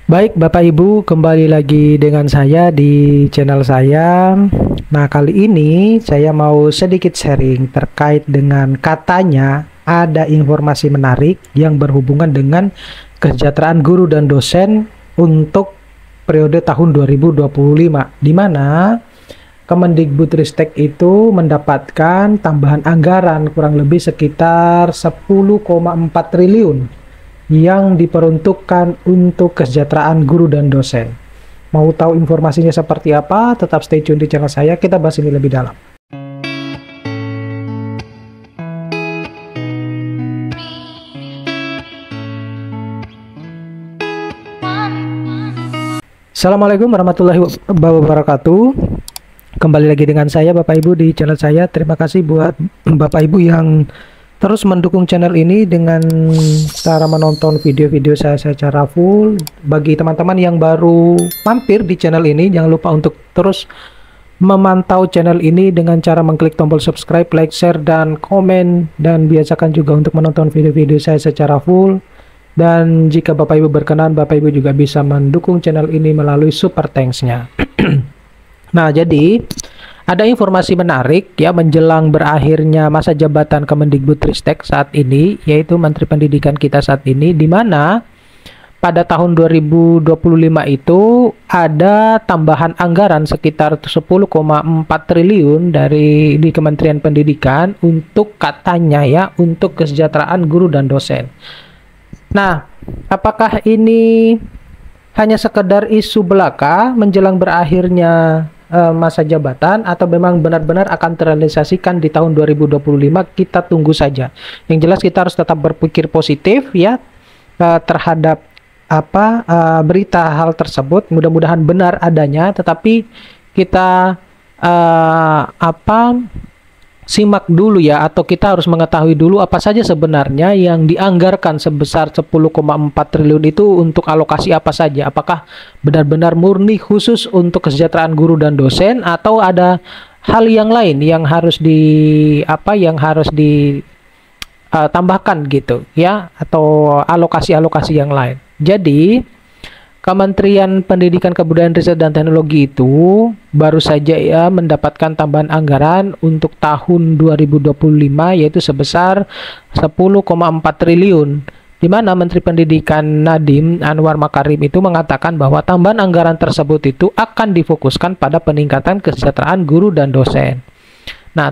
Baik, Bapak Ibu, kembali lagi dengan saya di channel saya. Nah, kali ini saya mau sedikit sharing terkait dengan katanya ada informasi menarik yang berhubungan dengan kesejahteraan guru dan dosen untuk periode tahun 2025, di mana Kemendikbudristek itu mendapatkan tambahan anggaran kurang lebih sekitar 10,4 triliun yang diperuntukkan untuk kesejahteraan guru dan dosen. Mau tahu informasinya seperti apa? Tetap stay tune di channel saya, kita bahas ini lebih dalam. Assalamualaikum warahmatullahi wabarakatuh. Kembali lagi dengan saya Bapak Ibu di channel saya. Terima kasih buat Bapak Ibu yang terus mendukung channel ini dengan cara menonton video-video saya secara full. Bagi teman-teman yang baru mampir di channel ini, jangan lupa untuk terus memantau channel ini dengan cara mengklik tombol subscribe, like, share, dan komen. Dan biasakan juga untuk menonton video-video saya secara full. Dan jika Bapak Ibu berkenan, Bapak Ibu juga bisa mendukung channel ini melalui super thanks-nya. Nah, jadi ada informasi menarik ya menjelang berakhirnya masa jabatan Kemendikbudristek saat ini, yaitu Menteri Pendidikan kita saat ini, di mana pada tahun 2025 itu ada tambahan anggaran sekitar 10,4 triliun di Kementerian Pendidikan untuk katanya ya untuk kesejahteraan guru dan dosen. Nah, apakah ini hanya sekedar isu belaka menjelang berakhirnya masa jabatan atau memang benar-benar akan terrealisasikan di tahun 2025? Kita tunggu saja. Yang jelas kita harus tetap berpikir positif ya terhadap berita hal tersebut. Mudah-mudahan benar adanya, tetapi kita simak dulu ya, atau kita harus mengetahui dulu apa saja sebenarnya yang dianggarkan sebesar 10,4 triliun itu untuk alokasi apa saja. Apakah benar-benar murni khusus untuk kesejahteraan guru dan dosen, atau ada hal yang lain yang harus ditambahkan gitu ya, atau alokasi-alokasi yang lain. Jadi Kementerian Pendidikan, Kebudayaan, Riset, dan Teknologi itu baru saja ya mendapatkan tambahan anggaran untuk tahun 2025 yaitu sebesar 10,4 triliun, di mana Menteri Pendidikan Nadiem Anwar Makarim itu mengatakan bahwa tambahan anggaran tersebut itu akan difokuskan pada peningkatan kesejahteraan guru dan dosen. Nah,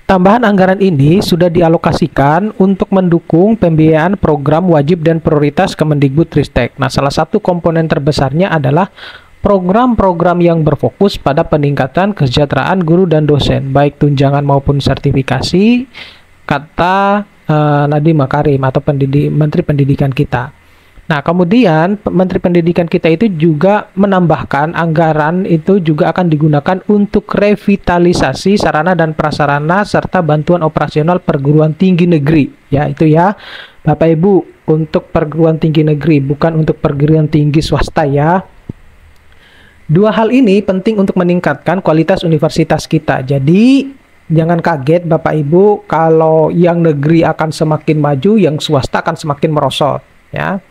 tambahan anggaran ini sudah dialokasikan untuk mendukung pembiayaan program wajib dan prioritas Kemendikbudristek. Nah, salah satu komponen terbesarnya adalah program-program yang berfokus pada peningkatan kesejahteraan guru dan dosen, baik tunjangan maupun sertifikasi, kata Nadiem Makarim atau Menteri Pendidikan kita. Nah, kemudian Menteri Pendidikan kita itu juga menambahkan anggaran itu juga akan digunakan untuk revitalisasi sarana dan prasarana serta bantuan operasional perguruan tinggi negeri. Ya, itu ya Bapak Ibu, untuk perguruan tinggi negeri, bukan untuk perguruan tinggi swasta ya. Dua hal ini penting untuk meningkatkan kualitas universitas kita. Jadi jangan kaget Bapak Ibu kalau yang negeri akan semakin maju, yang swasta akan semakin merosot ya.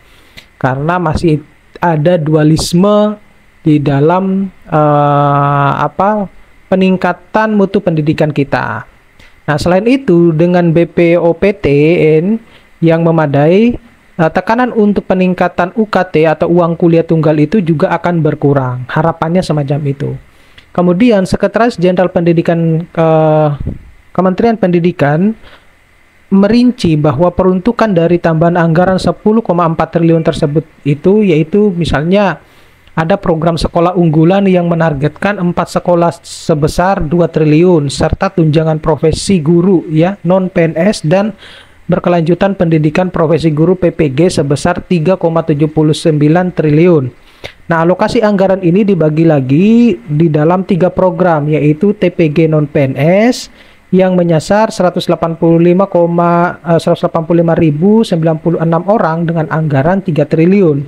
Karena masih ada dualisme di dalam peningkatan mutu pendidikan kita. Nah, selain itu dengan BPOPTN yang memadai, tekanan untuk peningkatan UKT atau uang kuliah tunggal itu juga akan berkurang. Harapannya semacam itu. Kemudian Sekretaris Jenderal Pendidikan Kementerian Pendidikan merinci bahwa peruntukan dari tambahan anggaran 10,4 triliun tersebut itu yaitu misalnya ada program sekolah unggulan yang menargetkan 4 sekolah sebesar 2 triliun serta tunjangan profesi guru ya non-PNS dan berkelanjutan pendidikan profesi guru PPG sebesar 3,79 triliun. Nah, alokasi anggaran ini dibagi lagi di dalam 3 program yaitu TPG non-PNS yang menyasar 185.185.096 orang dengan anggaran 3 triliun.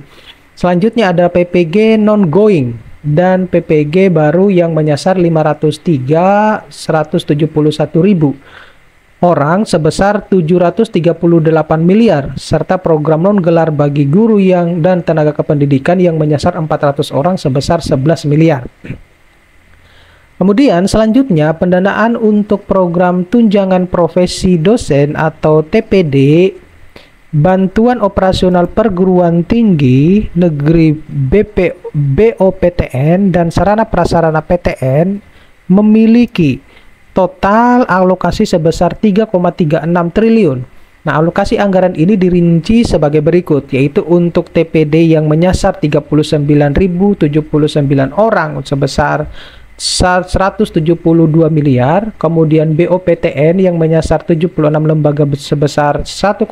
Selanjutnya ada PPG non-going dan PPG baru yang menyasar 503.171.000 orang sebesar 738 miliar, serta program non-gelar bagi guru dan tenaga kependidikan yang menyasar 400 orang sebesar 11 miliar. Kemudian selanjutnya pendanaan untuk program tunjangan profesi dosen atau TPD, bantuan operasional perguruan tinggi negeri BOPTN dan sarana prasarana PTN memiliki total alokasi sebesar 3,36 triliun. Nah, alokasi anggaran ini dirinci sebagai berikut, yaitu untuk TPD yang menyasar 39.079 orang sebesar 172 miliar, kemudian BOPTN yang menyasar 76 lembaga sebesar 1,17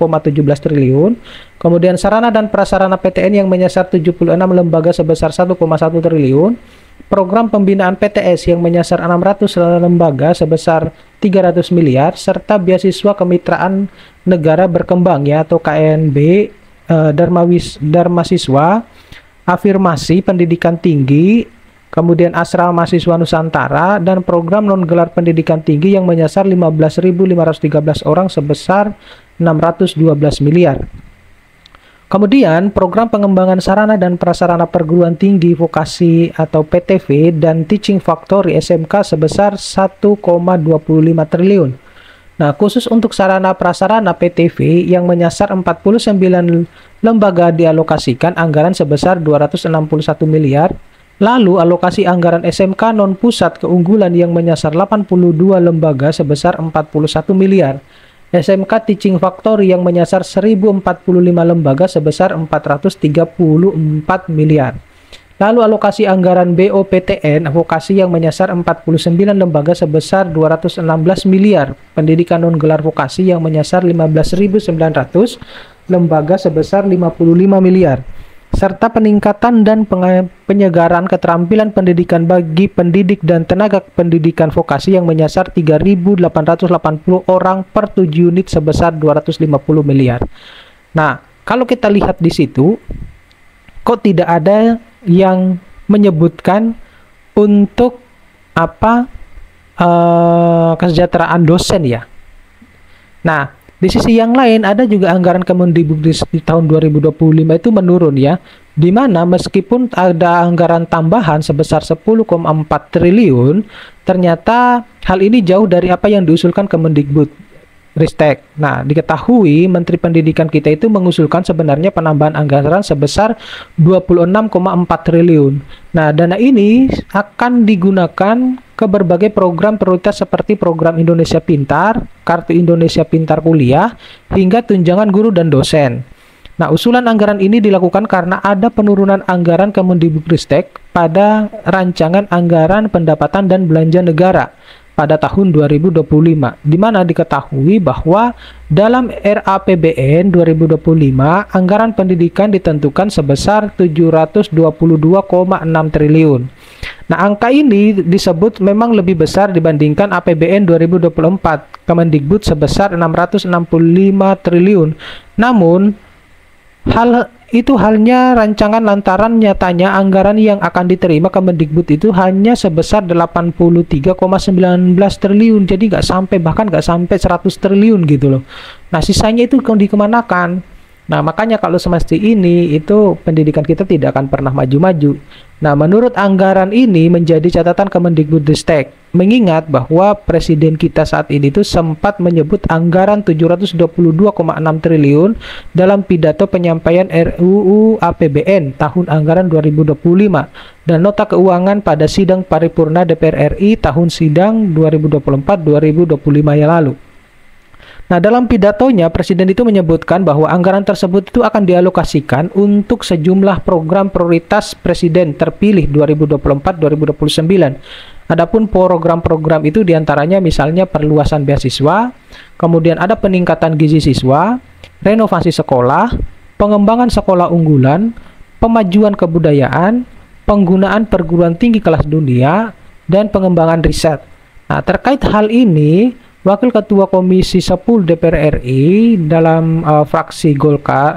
triliun, kemudian sarana dan prasarana PTN yang menyasar 76 lembaga sebesar 1,1 triliun, program pembinaan PTS yang menyasar 600 lembaga sebesar 300 miliar, serta beasiswa kemitraan negara berkembang ya atau KNB, Darmasiswa, afirmasi pendidikan tinggi, kemudian asrama mahasiswa Nusantara, dan program non-gelar pendidikan tinggi yang menyasar 15.513 orang sebesar 612 miliar. Kemudian program pengembangan sarana dan prasarana perguruan tinggi vokasi atau PTV dan Teaching Factory SMK sebesar 1,25 triliun. Nah, khusus untuk sarana prasarana PTV yang menyasar 49 lembaga dialokasikan anggaran sebesar 261 miliar. Lalu alokasi anggaran SMK non-pusat keunggulan yang menyasar 82 lembaga sebesar 41 miliar. SMK Teaching Factory yang menyasar 1045 lembaga sebesar 434 miliar. Lalu alokasi anggaran BOPTN vokasi yang menyasar 49 lembaga sebesar 216 miliar. Pendidikan non-gelar vokasi yang menyasar 15.900 lembaga sebesar 55 miliar. Serta peningkatan dan penyegaran keterampilan pendidikan bagi pendidik dan tenaga pendidikan vokasi yang menyasar 3.880 orang per 7 unit sebesar 250 miliar. Nah, kalau kita lihat di situ, kok tidak ada yang menyebutkan untuk apa kesejahteraan dosen ya? Nah, di sisi yang lain ada juga anggaran Kemendikbud di tahun 2025 itu menurun ya, di mana meskipun ada anggaran tambahan sebesar 10,4 triliun, ternyata hal ini jauh dari apa yang diusulkan Kemendikbud Ristek. Nah, diketahui Menteri Pendidikan kita itu mengusulkan sebenarnya penambahan anggaran sebesar 26,4 triliun. Nah, dana ini akan digunakan ke berbagai program prioritas seperti program Indonesia Pintar, Kartu Indonesia Pintar Kuliah, hingga tunjangan guru dan dosen. Nah, usulan anggaran ini dilakukan karena ada penurunan anggaran Kemendikbudristek pada rancangan anggaran pendapatan dan belanja negara pada tahun 2025, di mana diketahui bahwa dalam RAPBN 2025 anggaran pendidikan ditentukan sebesar 722,6 triliun. Nah, angka ini disebut memang lebih besar dibandingkan APBN 2024 Kemendikbud sebesar 665 triliun. Namun, hal itu halnya rancangan lantaran nyatanya anggaran yang akan diterima Kemendikbud itu hanya sebesar 83,19 triliun. Jadi bahkan nggak sampai 100 triliun gitu loh. Nah, sisanya itu dikemanakan? Nah, makanya kalau semesti ini itu pendidikan kita tidak akan pernah maju-maju. Nah, menurut anggaran ini menjadi catatan Kemendikbudristek, mengingat bahwa presiden kita saat ini itu sempat menyebut anggaran 722,6 triliun dalam pidato penyampaian RUU APBN tahun anggaran 2025 dan nota keuangan pada sidang paripurna DPR RI tahun sidang 2024-2025 yang lalu. Nah, dalam pidatonya, Presiden itu menyebutkan bahwa anggaran tersebut itu akan dialokasikan untuk sejumlah program prioritas Presiden terpilih 2024-2029. Adapun program-program itu diantaranya misalnya perluasan beasiswa, kemudian ada peningkatan gizi siswa, renovasi sekolah, pengembangan sekolah unggulan, pemajuan kebudayaan, penggunaan perguruan tinggi kelas dunia, dan pengembangan riset. Nah, terkait hal ini, Wakil Ketua Komisi 10 DPR RI dalam fraksi Golkar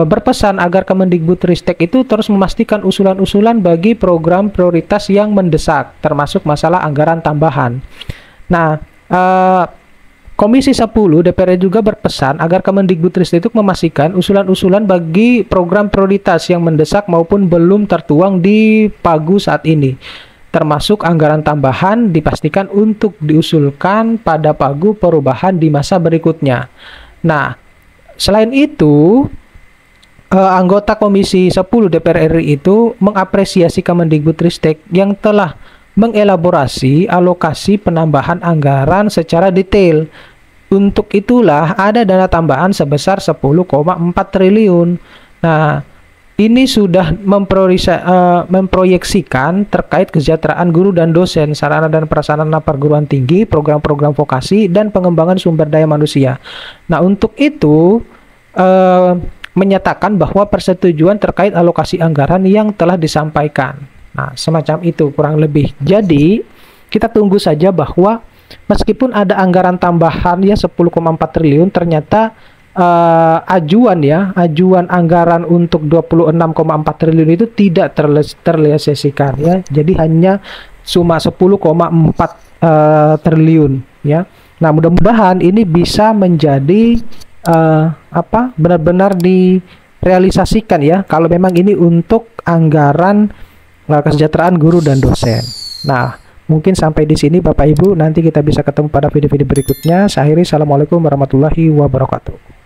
berpesan agar Kemendikbudristek itu terus memastikan usulan-usulan bagi program prioritas yang mendesak, termasuk masalah anggaran tambahan. Nah, eh, Komisi 10 DPR juga berpesan agar Kemendikbudristek memastikan usulan-usulan bagi program prioritas yang mendesak maupun belum tertuang di Pagu saat ini, termasuk anggaran tambahan dipastikan untuk diusulkan pada Pagu perubahan di masa berikutnya. Nah, selain itu, anggota Komisi 10 DPR RI itu mengapresiasi Kemendikbudristek yang telah mengelaborasi alokasi penambahan anggaran secara detail. Untuk itulah ada dana tambahan sebesar 10,4 triliun. Nah, ini sudah memproyeksikan terkait kesejahteraan guru dan dosen, sarana dan prasarana perguruan tinggi, program-program vokasi, dan pengembangan sumber daya manusia. Nah, untuk itu menyatakan bahwa persetujuan terkait alokasi anggaran yang telah disampaikan. Nah, semacam itu kurang lebih. Jadi, kita tunggu saja bahwa meskipun ada anggaran tambahan ya 10,4 triliun, ternyata ajuan anggaran untuk 26,4 triliun itu tidak terrealisasikan ya. Jadi hanya cuma 10,4 triliun ya. Nah, mudah-mudahan ini bisa menjadi benar-benar direalisasikan ya, kalau memang ini untuk anggaran kesejahteraan guru dan dosen. Nah, mungkin sampai di sini Bapak Ibu, nanti kita bisa ketemu pada video-video berikutnya. Saya akhiri, assalamualaikum warahmatullahi wabarakatuh.